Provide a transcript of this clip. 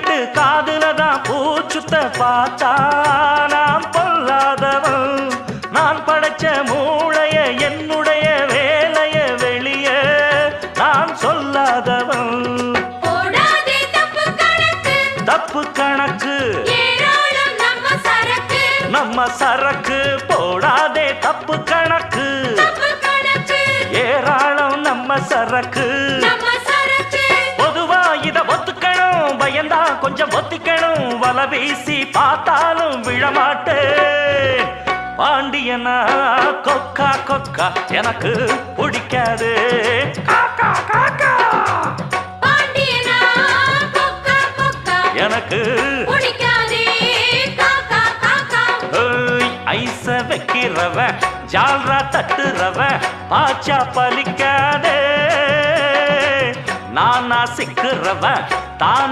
வீட்டு காதுலதான் பூச்சுத்த பார்த்தா நான் பொல்லாதவன். நான் படைச்ச மூளைய என்னுடைய வேலைய வெளிய நான் சொல்லாதவன். தப்பு கணக்கு நம்ம சரக்கு போடாதே தப்பு கணக்கு ஏராளம் நம்ம சரக்கு. பொதுவா இத ஒத்துக்கணும் பயந்தா கொஞ்சம் ஒத்திக்கணும் வல வீசி பார்த்தாலும் விழமாட்டே. பாண்டியனா கொக்கா கொக்கா எனக்கு பிடிக்காது. காக்கா காக்கா எனக்கு ஐச வைக்கிறவ ஜால்ரா தட்டுறவ பாச்சா பலிக்காதே. நானா சிக்கிறவ தான்